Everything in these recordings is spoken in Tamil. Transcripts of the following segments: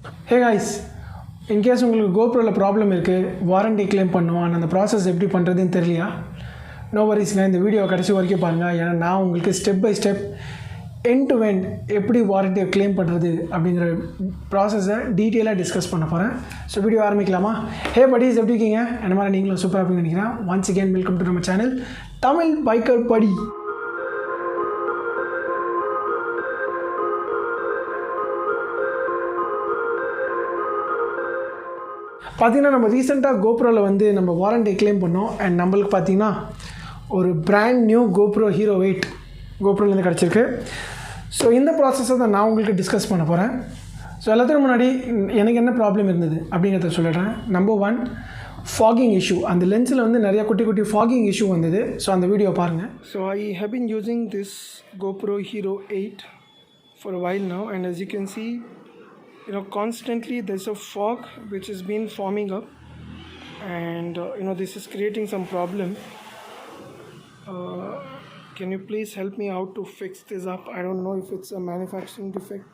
Hey guys, in case உங்களுக்கு GoProல ப்ராப்ளம் இருக்குது, வாரண்டி கிளைம் பண்ணுவான், அந்த ப்ராசஸ் எப்படி பண்ணுறதுன்னு தெரியலையா? நோ வரிஸ்ங்க, இந்த வீடியோ கடைசி வரைக்கும் பாருங்கள். ஏன்னா நான் உங்களுக்கு step by step end to end எப்படி வாரண்டியை கிளைம் பண்ணுறது அப்படிங்கிற ப்ராசஸை டீட்டெயிலாக டிஸ்கஸ் பண்ண போகிறேன். ஸோ வீடியோ ஆரம்பிக்கலாமா? ஹே buddies, எப்படி இருக்கீங்க? என்ன மாதிரி நீங்களும் சூப்பராக இருப்பீங்கன்னு நினைக்கிறேன். ஒன்ஸ் அகேன் வெல்கம் டு நம்ம சேனல் தமிழ் பைக்கர் படி. பார்த்திங்கன்னா நம்ம ரீசெண்டாக கோப்ரோவில் வந்து நம்ம வாரண்டி கிளைம் பண்ணோம். அண்ட் நம்மளுக்கு பார்த்திங்கன்னா ஒரு பிராண்ட் நியூ GoPro Hero 8 கோப்ரோலேருந்து கிடச்சிருக்கு. ஸோ இந்த ப்ராசஸை தான் நான் உங்களுக்கு டிஸ்கஸ் பண்ண போகிறேன். ஸோ எல்லாத்துக்கும் முன்னாடி எனக்கு என்ன ப்ராப்ளம் இருந்தது அப்படிங்கிறத சொல்லிடுறேன். Number 1, fogging issue. அந்த லென்ஸில் வந்து நிறையா குட்டி குட்டி ஃபாகிங் இஷ்யூ வந்தது. ஸோ அந்த வீடியோ பாருங்கள். So I have been using this GoPro Hero 8 for a while now, and as you can see, constantly there's a fog which has been forming up, and this is creating some problem. Can you please help me out to fix this up? I don't know if it's a manufacturing defect.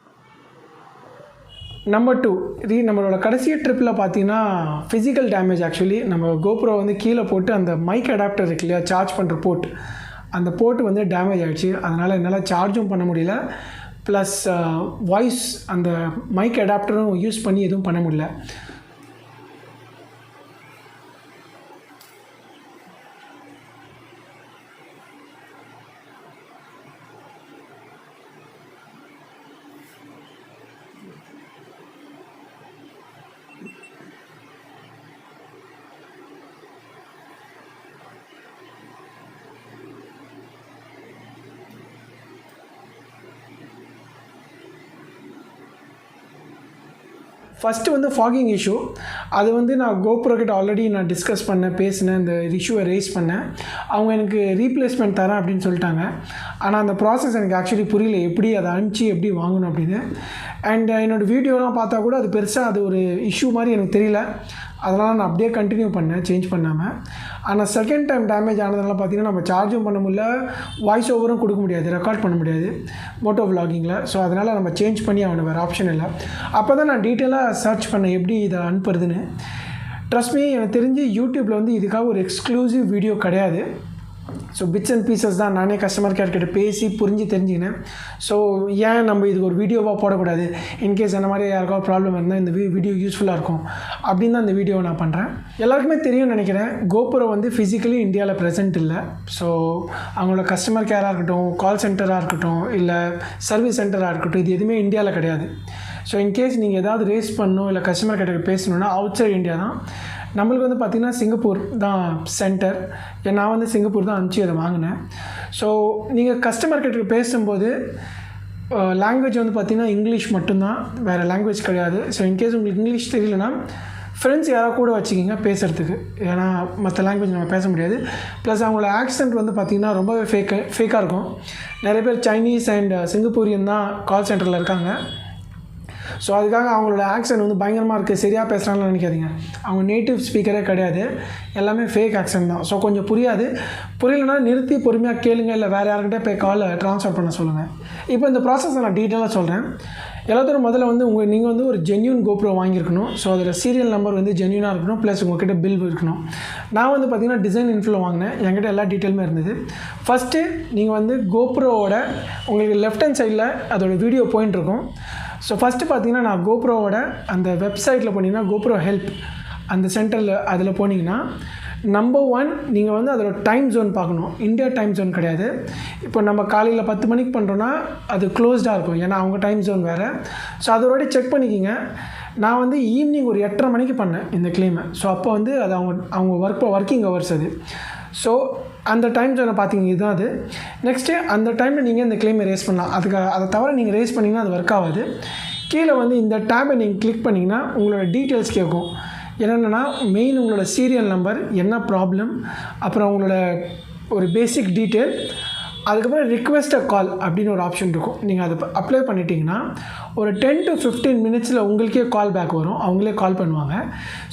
Number 2, நம்மளோட கடைசி ட்ரிப்பில் பார்த்தீங்கன்னா ஃபிசிக்கல் டேமேஜ். ஆக்சுவலி நம்ம GoPro வந்து கீழே போட்டு அந்த மைக் அடாப்டர் இருக்கு இல்லையா, சார்ஜ் பண்ணுற போர்ட், அந்த போர்ட் வந்து டேமேஜ் ஆகிடுச்சு. அதனால் என்னால் சார்ஜும் பண்ண முடியல, ப்ளஸ் வாய்ஸ் அந்த மைக் அடாப்டரும் யூஸ் பண்ணி எதுவும் பண்ண முடியல. ஃபஸ்ட்டு வந்து ஃபாகிங் இஷ்யூ. அது வந்து நான் GoPro கிட்ட ஆல்ரெடி நான் டிஸ்கஸ் பேசினேன், இந்த இஷ்யூவை ரேஸ் பண்ணேன். அவங்க எனக்கு ரீப்ளேஸ்மெண்ட் தரேன் அப்படின்னு சொல்லிட்டாங்க. ஆனால் அந்த ப்ராசஸ் எனக்கு ஆக்சுவலி புரியல, எப்படி அதை அனுப்பிச்சி எப்படி வாங்கணும் அப்படின்னு. அண்ட் என்னோடய வீடியோலாம் பார்த்தா கூட அது பெருசாக அது ஒரு இஷ்யூ மாதிரி எனக்கு தெரியல. அதனால் நான் அப்படியே கண்டினியூ பண்ணேன், சேஞ்ச் பண்ணாமல். ஆனால் செகண்ட் டைம் டேமேஜ் ஆனதுனால பார்த்திங்கன்னா நம்ம சார்ஜும் பண்ண முடியல, வாய்ஸ் ஓவரும் கொடுக்க முடியாது, ரெக்கார்ட் பண்ண முடியாது மோட்டோ விலாகிங்கில். ஸோ அதனால் நம்ம சேஞ்ச் பண்ணி அவனுக்கு வேறு ஆப்ஷன் இல்லை. அப்போ தான் நான் டீட்டெயிலாக சர்ச் பண்ணேன் எப்படி இதை அனுப்புறதுன்னு. ட்ரஸ்ட் மீ, எனக்கு தெரிஞ்சு யூடியூப்பில் வந்து இதுக்காக ஒரு எக்ஸ்க்ளூசிவ் வீடியோ கிடையாது. ஸோ பிட்ஸ் அண்ட் பீசஸ் தான் நானே கஸ்டமர் கேர் கிட்ட பேசி புரிஞ்சு தெரிஞ்சுக்கினேன். ஸோ ஏன் நம்ம இதுக்கு ஒரு வீடியோவாக போடக்கூடாது, இன்கேஸ் அந்த மாதிரி யாருக்காவது ப்ராப்ளம் இருந்தால் இந்த வீடியோ யூஸ்ஃபுல்லாக இருக்கும் அப்படின்னு தான் இந்த வீடியோவை நான் பண்ணுறேன். எல்லாருக்குமே தெரியும்னு நினைக்கிறேன், GoPro வந்து ஃபிசிக்கலி இந்தியாவில் ப்ரெசென்ட் இல்லை. ஸோ அவங்களோட கஸ்டமர் கேராக இருக்கட்டும், கால் சென்டராக இருக்கட்டும், இல்லை சர்வீஸ் சென்டராக இருக்கட்டும், இது எதுவுமே இந்தியாவில் கிடையாது. ஸோ இன்கேஸ் நீங்கள் ஏதாவது ரேஸ் பண்ணணும் இல்லை கஸ்டமர் கிட்ட பேசணுன்னா அவுட் சைட் இந்தியா தான். நம்மளுக்கு வந்து பார்த்திங்கன்னா சிங்கப்பூர் தான் சென்டர். நான் வந்து சிங்கப்பூர் தான் அனுப்பிச்சி அதை வாங்கினேன். ஸோ நீங்கள் கஸ்டமர் கிட்ட பேசும்போது லாங்குவேஜ் வந்து பார்த்திங்கன்னா இங்கிலீஷ் மட்டும்தான், வேறு லாங்குவேஜ் கிடையாது. ஸோ இன்கேஸ் உங்களுக்கு இங்கிலீஷ் தெரியலனா ஃப்ரெண்ட்ஸ் யாராவது கூட வச்சுக்கிங்க பேசுகிறதுக்கு, ஏன்னா மற்ற லாங்குவேஜ் நம்ம பேச முடியாது. ப்ளஸ் அவங்களோட ஆக்சென்ட் வந்து பார்த்திங்கன்னா ரொம்பவே ஃபேக்காக இருக்கும். நிறைய பேர் சைனீஸ் அண்ட் சிங்கப்பூரியன் தான் கால் சென்டரில் இருக்காங்க. ஸோ அதுக்காக அவங்களோட ஆக்சென்ட் வந்து பயங்கரமாக இருக்குது, சரியாக பேசுகிறாங்கன்னு நினைக்காதீங்க. அவங்க நேட்டிவ் ஸ்பீக்கரே கிடையாது, எல்லாமே ஃபேக் ஆக்சென்ட் தான். ஸோ கொஞ்சம் புரியலைன்னா நிறுத்தி பொறுமையாக கேளுங்க, இல்லை வேறு யாருக்கிட்டே போய் காலை ட்ரான்ஸ்ஃபர் பண்ண சொல்லுங்கள். இப்போ இந்த ப்ராசஸை நான் டீட்டெயிலாக சொல்கிறேன். எல்லாத்தோட முதல்ல வந்து நீங்கள் வந்து ஒரு ஜென்யூன் GoPro வாங்கியிருக்கணும். ஸோ அதில் சீரியல் நம்பர் வந்து ஜென்யூனாக இருக்கணும், ப்ளஸ் உங்கள்கிட்ட பில் இருக்கணும். நான் வந்து பார்த்திங்கன்னா டிசைன் இன்ஃப்ளோ வாங்கினேன், என்கிட்ட எல்லா டீட்டெயிலுமே இருந்தது. ஃபஸ்ட்டு நீங்கள் வந்து GoProவோட உங்களுக்கு லெஃப்ட் ஹேண்ட் சைடில் அதோடய வீடியோ போயின்ட்டு இருக்கும். ஸோ ஃபஸ்ட்டு பார்த்தீங்கன்னா நான் GoProவோட அந்த வெப்சைட்டில் போனீங்கன்னா GoPro ஹெல்ப் அந்த சென்டரில் அதில் போனீங்கன்னா நம்பர் 1 நீங்கள் வந்து அதோட டைம் ஜோன் பார்க்கணும். இந்தியா டைம் ஜோன் கிடையாது. இப்போ நம்ம காலையில் 10 மணிக்கு பண்ணுறோன்னா அது க்ளோஸ்டாக இருக்கும், ஏன்னா அவங்க டைம் ஜோன் வேறு. ஸோ அதோட செக் பண்ணிக்கிங்க. நான் வந்து ஈவினிங் ஒரு 8:30 மணிக்கு பண்ணேன் இந்த கிளைமை. ஸோ அப்போ வந்து அது அவங்க ஒர்க்கிங் ஹவர்ஸ் அது. ஸோ அந்த டைம் ஜோனை பார்த்தீங்க, இதுதான் அது. நெக்ஸ்ட்டு அந்த டைமில் நீங்கள் இந்த கிளைமை ரேஸ் பண்ணலாம். அதை தவிர நீங்கள் ரேஸ் பண்ணிங்கன்னா அது ஒர்க் ஆகாது. கீழே வந்து இந்த டேபை நீங்கள் கிளிக் பண்ணிங்கன்னா உங்களோட டீட்டெயில்ஸ் கேட்கும். என்னென்னா மெயின் உங்களோட சீரியல் நம்பர், என்ன ப்ராப்ளம், அப்புறம் உங்களோட ஒரு பேசிக் டீட்டெயில், அதுக்கப்புறம் ரிக்வெஸ்ட் அ கால் அப்படின்னு ஒரு ஆப்ஷன் இருக்கும். நீங்கள் அதை அப்ளை பண்ணிட்டீங்கன்னா ஒரு 10 to 15 மினிட்ஸில் உங்களுக்கே கால் பேக் வரும், அவங்களே கால் பண்ணுவாங்க.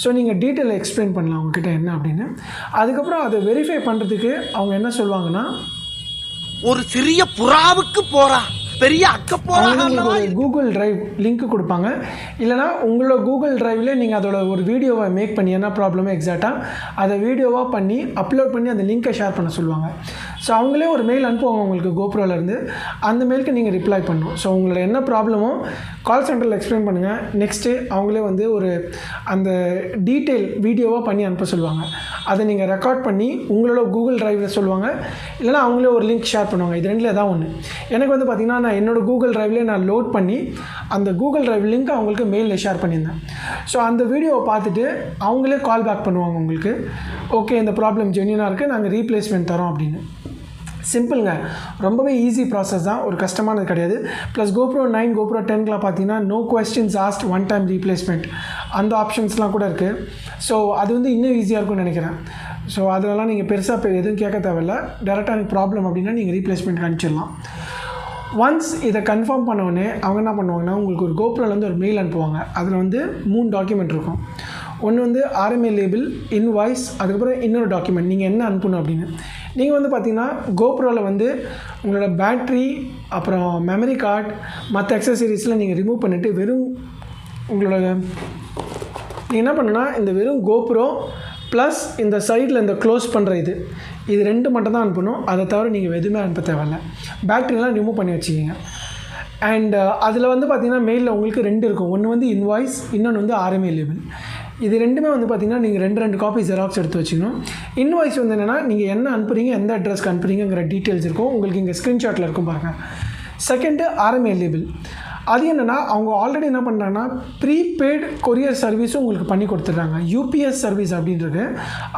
ஸோ நீங்கள் டீட்டெயில் எக்ஸ்பிளைன் பண்ணலாம் அவங்கக்கிட்ட என்ன அப்படின்னு. அதுக்கப்புறம் அதை வெரிஃபை பண்ணுறதுக்கு அவங்க என்ன சொல்லுவாங்கன்னா, ஒரு சிறிய புறாவுக்கு போகிறா பெரிய அக்கப்போல கூகுள் டிரைவ் லிங்க் கொடுப்பாங்க. இல்லைனா உங்களோட கூகுள் டிரைவில் நீங்கள் அதோட ஒரு வீடியோவை மேக் பண்ணி என்ன ப்ராப்ளமோ எக்ஸாக்டாக அதை வீடியோவாக பண்ணி அப்லோட் பண்ணி அந்த லிங்க்கை ஷேர் பண்ண சொல்லுவாங்க. ஸோ அவங்களே ஒரு மெயில் அனுப்புவாங்க உங்களுக்கு கோப்ரோலேருந்து. அந்த மெயிலுக்கு நீங்கள் ரிப்ளை பண்ணணும். ஸோ உங்களோட என்ன ப்ராப்ளமோ கால் சென்டரில் எக்ஸ்பிளைன் பண்ணுங்கள். நெக்ஸ்ட்டு அவங்களே வந்து ஒரு அந்த டீட்டெயில் வீடியோவாக பண்ணி அனுப்ப சொல்லுவாங்க. அதை நீங்கள் ரெக்கார்ட் பண்ணி உங்களோட கூகுள் டிரைவில் சொல்லுவாங்க. இல்லைனா அவங்களே ஒரு லிங்க் ஷேர் பண்ணுவாங்க. இது ரெண்டில் ஏதாவது ஒன்று. எனக்கு வந்து பார்த்திங்கன்னா நான் என்னோடய கூகுள் டிரைவ்லேயே நான் லோட் பண்ணி அந்த கூகுள் டிரைவ் லிங்க் அவங்களுக்கு மெயிலில் ஷேர் பண்ணியிருந்தேன். ஸோ அந்த வீடியோவை பார்த்துட்டு அவங்களே கால் பேக் பண்ணுவாங்க உங்களுக்கு. ஓகே, இந்த ப்ராப்ளம் ஜென்யூனாக இருக்குது, நாங்கள் ரீப்ளேஸ்மெண்ட் தரோம் அப்படின்னு. சிம்பிளுங்க, ரொம்பவே ஈஸி ப்ராசஸ் தான், ஒரு கஷ்டமானது கிடையாது. ப்ளஸ் GoPro 9 GoPro 10லாம் பார்த்தீங்கன்னா no questions asked one time replacement அந்த ஆப்ஷன்ஸ்லாம் கூட இருக்குது. ஸோ அது வந்து இன்னும் ஈஸியாக இருக்கும்னு நினைக்கிறேன். ஸோ அதெல்லாம் நீங்கள் பெருசாக எதுவும் கேட்க தேவையில்லை. டேரெக்டாக எனக்கு ப்ராப்ளம் அப்படின்னா நீங்கள் ரீப்ளேஸ்மெண்ட் அனுப்பிச்சிடலாம். ஒன்ஸ் இதை கன்ஃபார்ம் பண்ணோடனே அவங்க என்ன பண்ணுவாங்கன்னா உங்களுக்கு ஒரு GoProலேருந்து ஒரு மெயில் அனுப்புவாங்க. அதில் வந்து 3 டாக்குமெண்ட் இருக்கும். ஒன்று வந்து RMA லேபிள், இன்வாய்ஸ், அதுக்கப்புறம் இன்னொரு டாக்குமெண்ட் நீங்கள் என்ன அனுப்பணும் அப்படின்னு. நீங்கள் வந்து பார்த்தீங்கன்னா GoProவில் வந்து உங்களோட பேட்ரி, அப்புறம் மெமரி கார்டு, மற்ற அக்சசரிஸ்லாம் நீங்கள் ரிமூவ் பண்ணிவிட்டு வெறும் உங்களோட நீங்கள் என்ன பண்ணுன்னா இந்த வெறும் GoPro ப்ளஸ் இந்த சைடில் இந்த க்ளோஸ் பண்ணுற இது ரெண்டு மட்டும் தான் அனுப்பணும். அதை தவிர நீங்கள் எதுவுமே அனுப்ப தேவையில்லை. பேட்ரிலாம் ரிமூவ் பண்ணி வச்சுக்கிங்க. அண்ட் அதில் வந்து பார்த்திங்கன்னா மெயிலில் உங்களுக்கு 2 இருக்கும். ஒன்று வந்து இன்வாய்ஸ், இன்னொன்று வந்து RMA லேபிள். இது ரெண்டுமே வந்து பார்த்திங்கன்னா நீங்கள் 2 காப்பி ஜெராக்ஸ் எடுத்து வச்சுக்கணும். இன்வாய்ஸ் வந்து என்னென்னா நீங்கள் என்ன அனுப்புகிறீங்க, எந்த அட்ரஸ்க்கு அனுப்புகிறீங்கிற டீட்டெயில்ஸ் இருக்கும் உங்களுக்கு இங்கே ஸ்க்ரீன்ஷாட்டில் இருக்கும் பாருங்கள். Second RMA label. அது என்னென்னா அவங்க ஆல்ரெடி என்ன பண்ணுறாங்கன்னா ப்ரீபெய்டு கொரியர் சர்வீஸும் உங்களுக்கு பண்ணி கொடுத்துட்றாங்க. UPS சர்வீஸ் அப்படின்றது.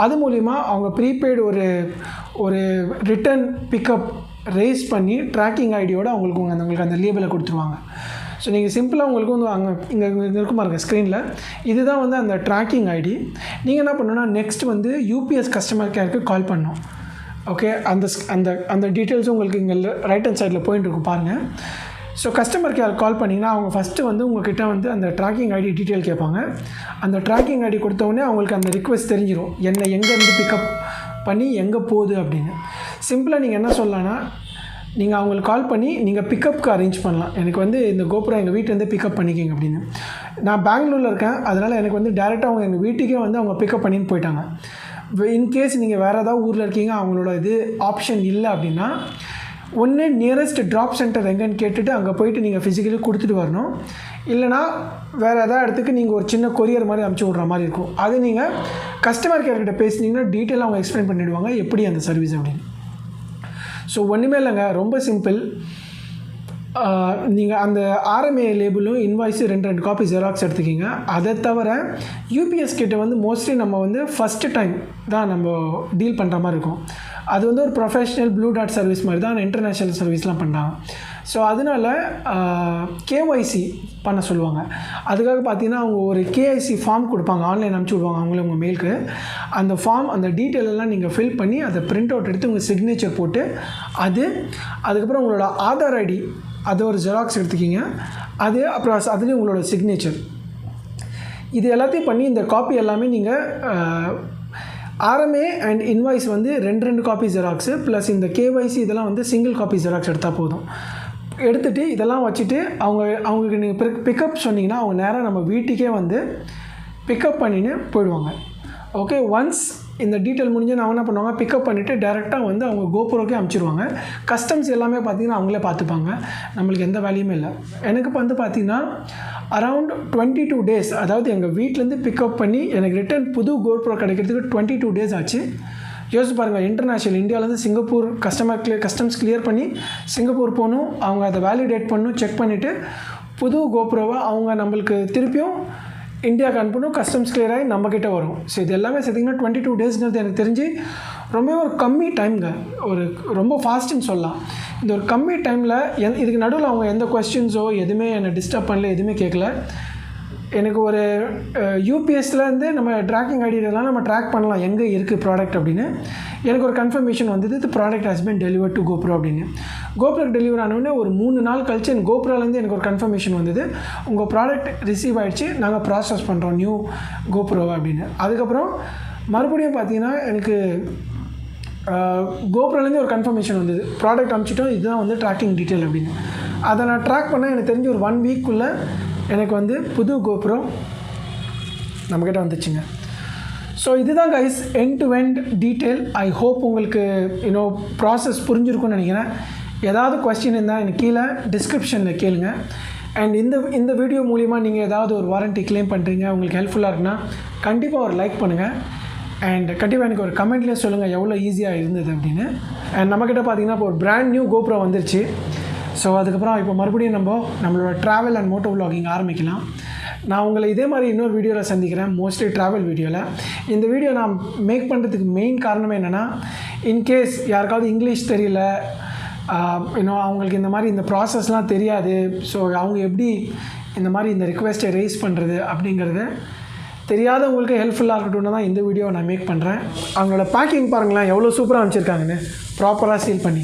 அது மூலிமா அவங்க ப்ரீபெய்டு ஒரு ரிட்டன் பிக்கப் ரேஸ் பண்ணி ட்ராக்கிங் ஐடியோடு உங்களுக்கு அந்த லேபிளை கொடுத்துருவாங்க. ஸோ நீங்கள் சிம்பிளாக உங்களுக்கு வந்து அங்கே இங்கே இருக்கும் பாருங்கள் ஸ்க்ரீனில், இதுதான் வந்து அந்த ட்ராக்கிங் ஐடி. நீங்கள் என்ன பண்ணணுன்னா நெக்ஸ்ட் வந்து UPS கஸ்டமர் கேருக்கு கால் பண்ணணும். ஓகே, அந்த டீட்டெயில்ஸும் உங்களுக்கு இங்கே ரைட் ஹேண்ட் சைடில் போயிட்டு இருக்கும் பாருங்கள். ஸோ கஸ்டமர் கேர் கால் பண்ணிங்கன்னா அவங்க ஃபஸ்ட்டு வந்து உங்கள்கிட்ட வந்து அந்த ட்ராக்கிங் ஐடி டீட்டெயில் கேட்பாங்க. அந்த ட்ராக்கிங் ஐடி கொடுத்தவொடனே அவங்களுக்கு அந்த ரிக்வெஸ்ட் தெரிஞ்சிடும், என்னை எங்கேருந்து பிக்கப் பண்ணி எங்கே போகுது அப்படின்னு. சிம்பிளாக நீங்கள் என்ன சொல்லலாம்னா நீங்கள் அவங்களுக்கு கால் பண்ணி நீங்கள் பிக்கப்புக்கு அரேஞ்ச் பண்ணலாம். எனக்கு வந்து இந்த GoPro எங்கள் வீட்டிலேருந்து பிக்கப் பண்ணிக்கிங்க அப்படின்னு. நான் பெங்களூரில் இருக்கேன், அதனால் எனக்கு வந்து டேரெக்டாக அவங்க எங்கள் வீட்டுக்கே வந்து அவங்க பிக்கப் பண்ணின்னு போயிட்டாங்க. இன்கேஸ் நீங்கள் வேறு ஏதாவது ஊரில் இருக்கீங்க, அவங்களோட ஆப்ஷன் இல்லை அப்படின்னா ஒன்று நியரஸ்ட் ட்ராப் சென்டர் எங்கேன்னு கேட்டுட்டு அங்கே போயிட்டு நீங்கள் ஃபிசிக்கலி கொடுத்துட்டு வரணும். இல்லைனா வேறு எதாவது இடத்துக்கு நீங்கள் ஒரு சின்ன கொரியர் மாதிரி அனுப்பிச்சி விட்ற மாதிரி இருக்கும். அது நீங்கள் கஸ்டமர் கேர்கிட்ட பேசுனீங்கன்னா டீட்டெயிலாக அவங்க எக்ஸ்பிளைன் பண்ணிவிடுவாங்க எப்படி அந்த சர்வீஸ் அப்படின்னு. ஸோ ஒன்றுமே இல்லைங்க, ரொம்ப சிம்பிள். நீங்கள் அந்த RMA லேபிளும் இன்வாய்ஸும் 2 காப்பி ஜெராக்ஸ் எடுத்துக்கிங்க. அதை தவிர UPS கிட்ட வந்து மோஸ்ட்லி நம்ம வந்து ஃபஸ்ட்டு டைம் தான் நம்ம டீல் பண்ணுற மாதிரி இருக்கும். அது வந்து ஒரு ப்ரொஃபஷ்னல் ப்ளூ டாட் சர்வீஸ் மாதிரி தான் இன்டர்நேஷ்னல் சர்வீஸ்லாம் பண்ணுறாங்க. ஸோ அதனால் KYC பண்ண சொல்லுவாங்க. அதுக்காக பார்த்தீங்கன்னா அவங்க ஒரு KYC ஃபார்ம் கொடுப்பாங்க, ஆன்லைன் அனுப்பிச்சி விடுவாங்க அவங்களே உங்கள் மெயிலுக்கு. அந்த ஃபார்ம் அந்த டீட்டெயில் எல்லாம் நீங்கள் ஃபில் பண்ணி அதை பிரிண்ட் அவுட் எடுத்து உங்கள் சிக்னேச்சர் போட்டு அதுக்கப்புறம் உங்களோட ஆதார் ஐடி அது ஒரு ஜெராக்ஸ் எடுத்துக்கிங்க. அப்புறம் அதுலேயும் உங்களோட சிக்னேச்சர் இது எல்லாத்தையும் பண்ணி இந்த காப்பி எல்லாமே நீங்கள் RMA அண்ட் இன்வாய்ஸ் வந்து 2 காப்பி ஜெராக்ஸு ப்ளஸ் இந்த KYC இதெல்லாம் வந்து சிங்கிள் காப்பி ஜெராக்ஸ் எடுத்தால் போதும். எடுத்துகிட்டு இதெல்லாம் வச்சுட்டு அவங்களுக்கு நீங்கள் பிக்கப் சொன்னீங்கன்னா அவங்க நேராக நம்ம வீட்டுக்கே வந்து பிக்கப் பண்ணின்னு போயிடுவாங்க. ஓகே, ஒன்ஸ் இந்த டீட்டெயில் முடிஞ்சு நான் என்ன பண்ணுவாங்க, பிக்கப் பண்ணிவிட்டு டேரெக்டாக வந்து அவங்க GoProக்கே அனுப்பிச்சிடுவாங்க. கஸ்டம்ஸ் எல்லாமே பார்த்திங்கன்னா அவங்களே பார்த்துப்பாங்க, நம்மளுக்கு எந்த வேலையுமே இல்லை. எனக்கு வந்து பார்த்திங்கன்னா அரவுண்ட் 22 டேஸ், அதாவது எங்கள் வீட்டிலேருந்து பிக்கப் பண்ணி எனக்கு ரிட்டன் புது GoPro கிடைக்கிறதுக்கு 22 டேஸ் ஆச்சு. யோசிச்சு பாருங்கள், இன்டர்நேஷ்னல் இந்தியாவிலேருந்து சிங்கப்பூர் கஸ்டம்ஸ் கிளியர் பண்ணி சிங்கப்பூர் போகணும், அவங்க அதை வேலிடேட் பண்ணணும், செக் பண்ணிவிட்டு புது GoProவை அவங்க நம்மளுக்கு திருப்பியும் இந்தியாவுக்கு அனுப்பணும், கஸ்டம்ஸ் கிளியர் ஆகி நம்மக்கிட்ட வரும். ஸோ இது எல்லாமே சேர்த்திங்கன்னா 22 டேஸ்ங்கிறது எனக்கு தெரிஞ்சு ரொம்பவே ஒரு கம்மி டைம்ங்க, ரொம்ப ஃபாஸ்ட்டுன்னு சொல்லலாம். இந்த ஒரு கம்மி டைமில் இதுக்கு நடுவில் அவங்க எந்த கொஸ்டின்ஸோ எதுவுமே என்னை டிஸ்டர்ப் பண்ணல, எதுவுமே கேட்கல. எனக்கு ஒரு UPSலேருந்து நம்ம ட்ராக்கிங் ஐடியெல்லாம் நம்ம ட்ராக் பண்ணலாம் எங்கே இருக்குது ப்ராடக்ட் அப்படின்னு. எனக்கு ஒரு கன்ஃபர்மேஷன் வந்தது, இது product has been delivered to GoPro அப்படின்னு. GoPro டெலிவர் ஆனோடனே ஒரு 3 நாள் கழிச்சு எனக்கு GoProலேருந்து எனக்கு ஒரு கன்ஃபர்மேஷன் வந்தது, உங்கள் ப்ராடக்ட் ரிசீவ் ஆகிடுச்சு, நாங்கள் ப்ராசஸ் பண்ணுறோம் நியூ GoPro அப்படின்னு. அதுக்கப்புறம் மறுபடியும் பார்த்தீங்கன்னா எனக்கு GoProலேருந்து ஒரு கன்ஃபர்மேஷன் வந்தது, ப்ராடக்ட் அனுப்பிச்சிட்டோம், இதுதான் வந்து ட்ராக்கிங் டீட்டெயில் அப்படின்னு. அதை நான் ட்ராக் பண்ணால் எனக்கு தெரிஞ்சு ஒரு 1 வீக்குள்ளே எனக்கு வந்து புது GoPro நம்மக்கிட்ட வந்துச்சுங்க. ஸோ இதுதான் guys end to end detail. I hope உங்களுக்கு ப்ராசஸ் புரிஞ்சிருக்கும்னு நினைக்கிறேன். ஏதாவது கொஸ்டின் இருந்தால் எனக்கு கீழே டிஸ்கிரிப்ஷனில் கேளுங்க. அண்ட் இந்த வீடியோ மூலிமா நீங்கள் ஏதாவது ஒரு வாரண்ட்டி கிளைம் பண்ணுறீங்க, உங்களுக்கு ஹெல்ப்ஃபுல்லாக இருக்குன்னா கண்டிப்பாக ஒரு லைக் பண்ணுங்கள். அண்ட் கண்டிப்பாக எனக்கு ஒரு கமெண்ட்லேயே சொல்லுங்கள் எவ்வளோ ஈஸியாக இருந்தது அப்படின்னு. அண்ட் நம்மக்கிட்ட பார்த்தீங்கன்னா இப்போ ஒரு பிராண்ட் நியூ GoPro வந்துருச்சு. ஸோ அதுக்கப்புறம் இப்போ மறுபடியும் நம்மளோட ட்ராவல் அண்ட் மோட்டோ விலாகிங் ஆரம்பிக்கலாம். நான் உங்களை இதே மாதிரி இன்னொரு வீடியோவில் சந்திக்கிறேன், மோஸ்ட்லி ட்ராவல் வீடியோவில். இந்த வீடியோ நான் மேக் பண்ணுறதுக்கு மெயின் காரணம் என்னென்னா, இன்கேஸ் யாருக்காவது இங்கிலீஷ் தெரியல, அவங்களுக்கு இந்த மாதிரி இந்த ப்ராசஸ்லாம் தெரியாது, ஸோ அவங்க எப்படி இந்த மாதிரி இந்த ரிக்வெஸ்ட்டை ரைஸ் பண்ணுறது அப்படிங்கிறது தெரியாதவங்களுக்கு ஹெல்ப்ஃபுல்லாக இருக்கட்டும்னு தான் இந்த வீடியோவை நான் மேக் பண்ணுறேன். அவங்களோட பேக்கிங் பாருங்களேன் எவ்வளோ சூப்பராக அனுப்பிச்சிருக்காங்கன்னு, ப்ராப்பராக சீல் பண்ணி.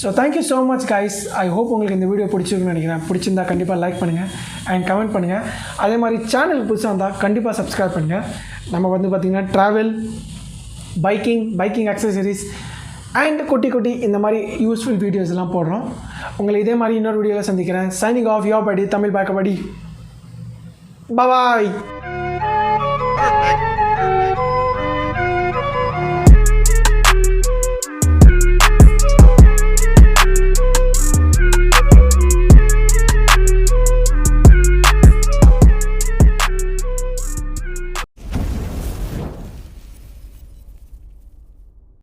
So thank you so much guys. I hope உங்களுக்கு இந்த வீடியோ பிடிச்சிருக்குன்னு நினைக்கிறேன். பிடிச்சிருந்தா கண்டிப்பாக லைக் பண்ணுங்கள் அண்ட் கமெண்ட் பண்ணுங்கள். அதே மாதிரி சேனலுக்கு புதுசாக இருந்தால் கண்டிப்பாக சப்ஸ்கிரைப் பண்ணுங்கள். நம்ம வந்து பார்த்திங்கன்னா ட்ராவல், பைக்கிங் அக்சசரிஸ் அண்ட் குட்டி இந்த மாதிரி யூஸ்ஃபுல் வீடியோஸ்லாம் போடுறோம். உங்களை இதே மாதிரி இன்னொரு வீடியோவில் சந்திக்கிறேன். சைனிங் ஆஃப் யோர் படி தமிழ் பாய் கபடி. பாய்.